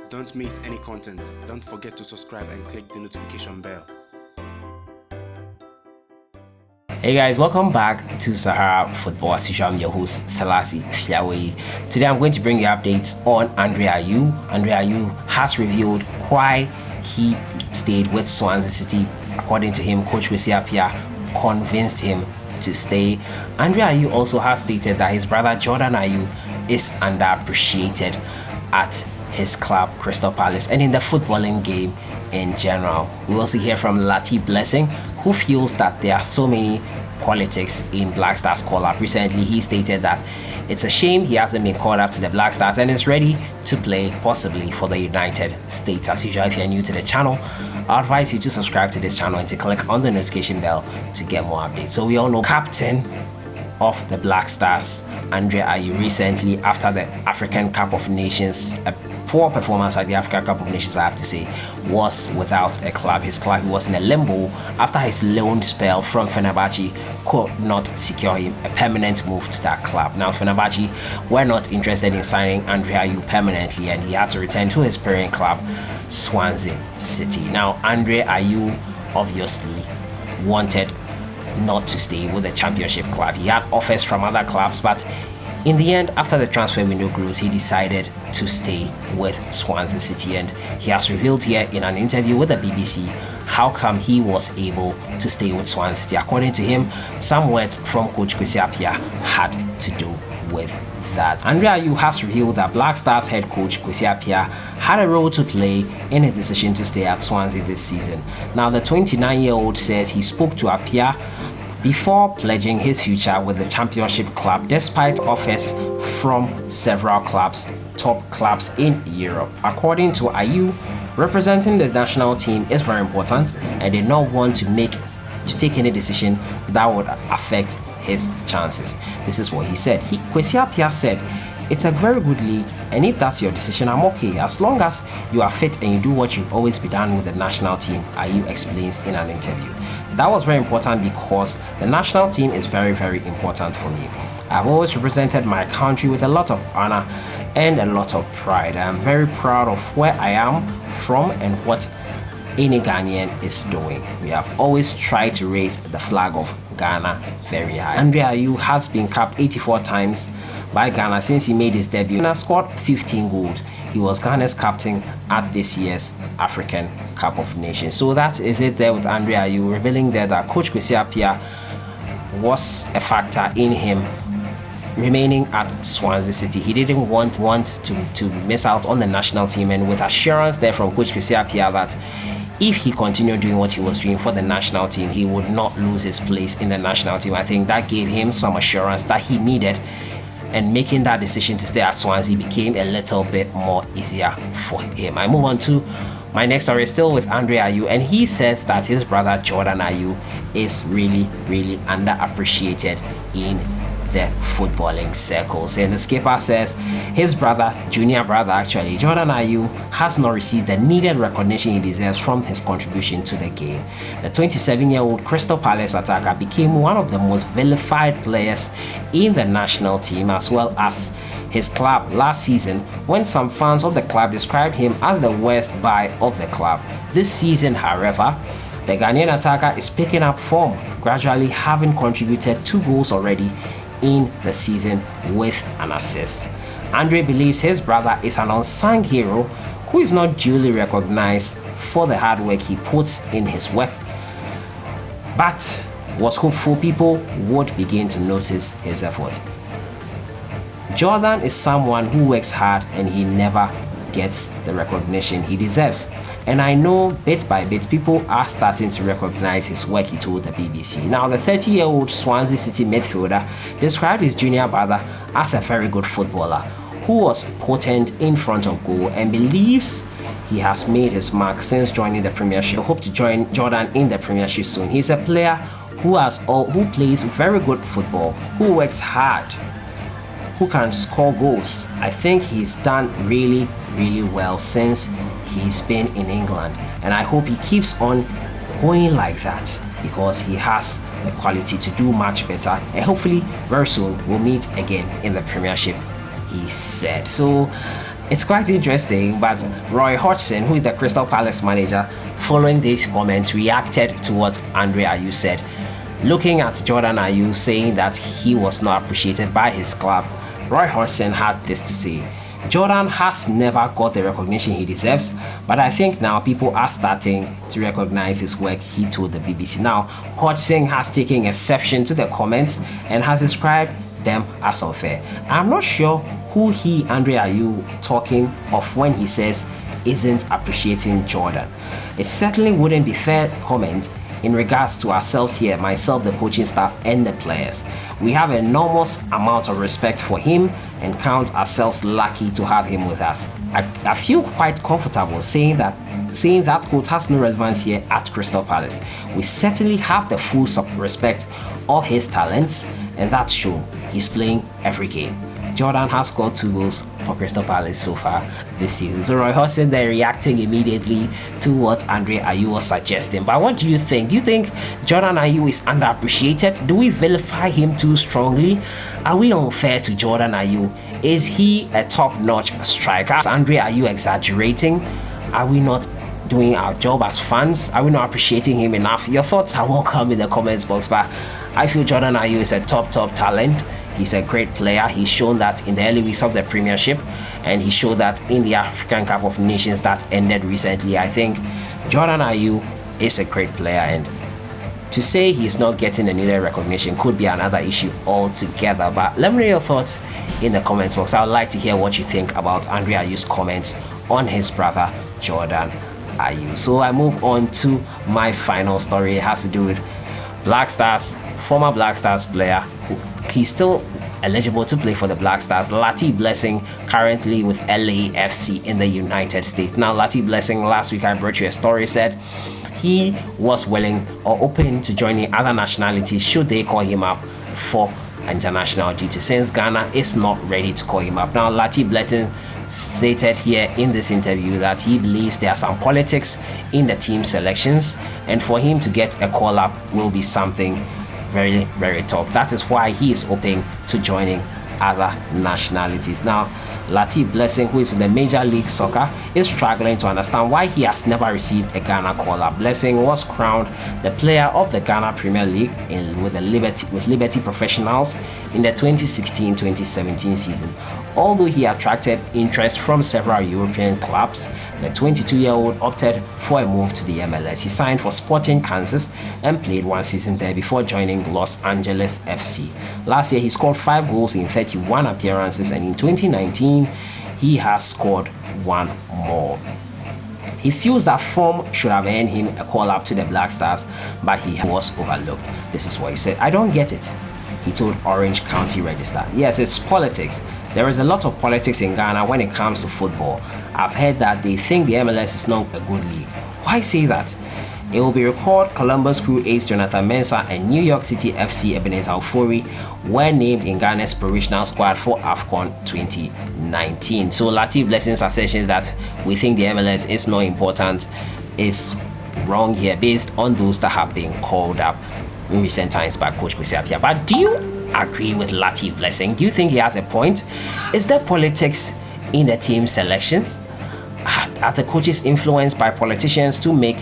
Don't miss any content. Don't forget to subscribe and click the notification bell. Hey guys, welcome back to Sahara Football. As usual, I'm your host Latif Blessing. Today I'm going to bring you updates on Ayew. Ayew has revealed why he stayed with Swansea City. According to him, Coach Kwesi Appiah convinced him to stay. Ayew also has stated that his brother Jordan Ayew is underappreciated at his club Crystal Palace and in the footballing game in general. We also hear from Latif Blessing, who feels that there are so many politics in Black Stars call-up. Recently, he stated that it's a shame he hasn't been called up to the Black Stars and is ready to play possibly for the United States. As usual, if you're new to the channel, I advise you to subscribe to this channel and to click on the notification bell to get more updates. So we all know captain of the Black Stars, Ayew, recently after the African Cup of Nations, a poor performance at the African Cup of Nations, I have to say, was without a club. His club was in a limbo after his loan spell from Fenerbahce could not secure him a permanent move to that club. Now, Fenerbahce were not interested in signing Ayew permanently, and he had to return to his parent club, Swansea City. Now, Ayew obviously wanted not to stay with the championship club. He had offers from other clubs, but in the end, after the transfer window closed, he decided to stay with Swansea City, and he has revealed here in an interview with the BBC how come he was able to stay with Swansea City. According to him, some words from Coach Kwesi Appiah had to do with that. Ayew has revealed that Black Stars head coach Kwesi Appiah had a role to play in his decision to stay at Swansea this season. Now, the 29-year-old says he spoke to Appiah before pledging his future with the championship club despite offers from several clubs, top clubs in Europe. According to Ayew, representing the national team is very important and did not want to take any decision that would affect his chances. This is what he said. Kwesi Appiah said, "It's a very good league, and if that's your decision, I'm okay, as long as you are fit and you do what you've always been done with the national team," Ayew explains in an interview. That was very important because the national team is very, very important for me. I've always represented my country with a lot of honor and a lot of pride. I'm very proud of where I am from and what any Ghanaian is doing. We have always tried to raise the flag of Ghana very high. Ayew has been capped 84 times by Ghana since he made his debut and has scored 15 goals. He was Ghana's captain at this year's African Cup of Nations. So that is it there with Ayew, revealing there that Coach Kwesi Appiah was a factor in him remaining at Swansea City. He didn't want to miss out on the national team, and with assurance there from Coach Kwesi Appiah that if he continued doing what he was doing for the national team, he would not lose his place in the national team. I think that gave him some assurance that he needed, and making that decision to stay at Swansea became a little bit more easier for him. I move on to my next story, still with Ayew, and he says that his brother Jordan Ayew is really, really underappreciated in the footballing circles. And the skipper says his brother, junior brother actually, Jordan Ayew, has not received the needed recognition he deserves from his contribution to the game. The 27-year-old Crystal Palace attacker became one of the most vilified players in the national team as well as his club last season, when some fans of the club described him as the worst buy of the club. This season, however, the Ghanaian attacker is picking up form, gradually having contributed 2 goals already in the season with an assist. Andre believes his brother is an unsung hero who is not duly recognized for the hard work he puts in his work, but was hopeful people would begin to notice his effort. Jordan is someone who works hard and he never gets the recognition he deserves. And I know bit by bit people are starting to recognize his work, he told the BBC. Now, the 30-year-old Swansea City midfielder described his junior brother as a very good footballer who was potent in front of goal and believes he has made his mark since joining the Premiership. I hope to join Jordan in the Premiership soon. He's a player who plays very good football, who works hard, who can score goals. I think he's done really, really well since he's been in England, and I hope he keeps on going like that because he has the quality to do much better, and hopefully very soon we'll meet again in the Premiership, he said. So It's quite interesting, but Roy Hodgson, who is the Crystal Palace manager, following these comments, reacted to what Andre Ayew said. Looking at Jordan Ayew saying that he was not appreciated by his club, Roy Hodgson had this to say. Jordan has never got the recognition he deserves, but I think now people are starting to recognize his work, he told the BBC. Now, Hodgson has taken exception to the comments and has described them as unfair. I'm not sure who Andre Ayew, talking of when he says isn't appreciating Jordan. It certainly wouldn't be fair comment in regards to ourselves here, myself, the coaching staff, and the players. We have an enormous amount of respect for him and count ourselves lucky to have him with us. I feel quite comfortable saying that quote has no relevance here at Crystal Palace. We certainly have the full respect of his talents, and that's shown. He's playing every game. Jordan has scored 2 goals for Crystal Palace so far this season. So Roy Hodgson there reacting immediately to what Andre Ayew was suggesting. But what do you think? Do you think Jordan Ayew is underappreciated? Do we vilify him too strongly? Are we unfair to Jordan Ayew? Is he a top-notch striker? Is Andre Ayew exaggerating? Are we not doing our job as fans? Are we not appreciating him enough? Your thoughts are welcome in the comments box, but I feel Jordan Ayew is a top talent. He's a great player. He's shown that in the early weeks of the Premiership, and he showed that in the African Cup of Nations that ended recently. I think Jordan Ayew is a great player, and to say he's not getting the needed recognition could be another issue altogether. But let me know your thoughts in the comments box. I would like to hear what you think about Andre Ayew's comments on his brother Jordan Ayew. So I move on to my final story. It has to do with Black Stars, former Black Stars player who he's still eligible to play for the Black Stars, Latif Blessing, currently with LAFC in the United States. Now, Latif Blessing, last week I brought you a story, said he was willing or open to joining other nationalities should they call him up for international duty, since Ghana is not ready to call him up. Now, Latif Blessing stated here in this interview that he believes there are some politics in the team selections, and for him to get a call up will be something very tough. That is why he is open to joining other nationalities. Now, Latif Blessing, who is in the Major League Soccer, is struggling to understand why he has never received a Ghana call-up. Blessing was crowned the player of the Ghana Premier League with Liberty Professionals in the 2016-2017 season. Although he attracted interest from several European clubs, the 22-year-old opted for a move to the MLS. He signed for Sporting Kansas and played 1 season there before joining Los Angeles FC. Last year, he scored 5 goals in 31 appearances, and in 2019, he has scored 1 more. He feels that form should have earned him a call-up to the Black Stars, but he was overlooked. This is what he said. "I don't get it," he told Orange County Register. Yes, it's politics. There is a lot of politics in Ghana when it comes to football. I've heard that they think the MLS is not a good league. Why say that? It will be recalled Columbus Crew ace Jonathan Mensah and New York City FC Ebenezer Ofori were named in Ghana's provisional squad for AFCON 2019. So Latif Blessing's assertions that we think the MLS is not important is wrong here, based on those that have been called up in recent times by Coach Kwesi Appiah. But do you agree with Latif Blessing? Do you think he has a point? Is there politics in the team selections? Are the coaches influenced by politicians to make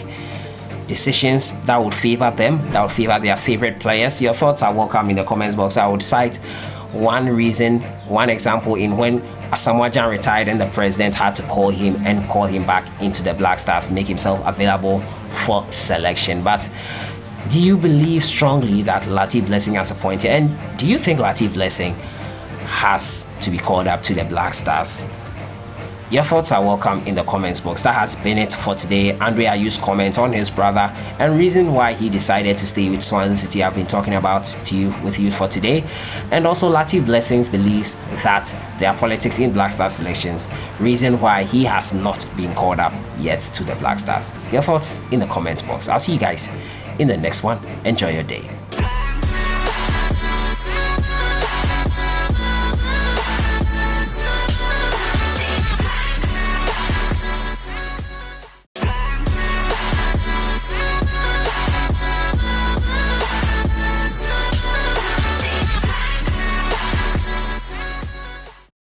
decisions that would favor them, that would favor their favorite players? Your thoughts are welcome in the comments box. I would cite one example in when Asamoah Gyan retired and the president had to call him back into the Black Stars, make himself available for selection. But do you believe strongly that Latif Blessing has a point here? And do you think Latif Blessing has to be called up to the Black Stars? Your thoughts are welcome in the comments box. That has been it for today. Andre Ayew's comment on his brother and reason why he decided to stay with Swansea City I've been talking about with you for today. And also Latif Blessing's beliefs that there are politics in Black Stars selections, reason why he has not been called up yet to the Black Stars. Your thoughts in the comments box. I'll see you guys in the next one. Enjoy your day.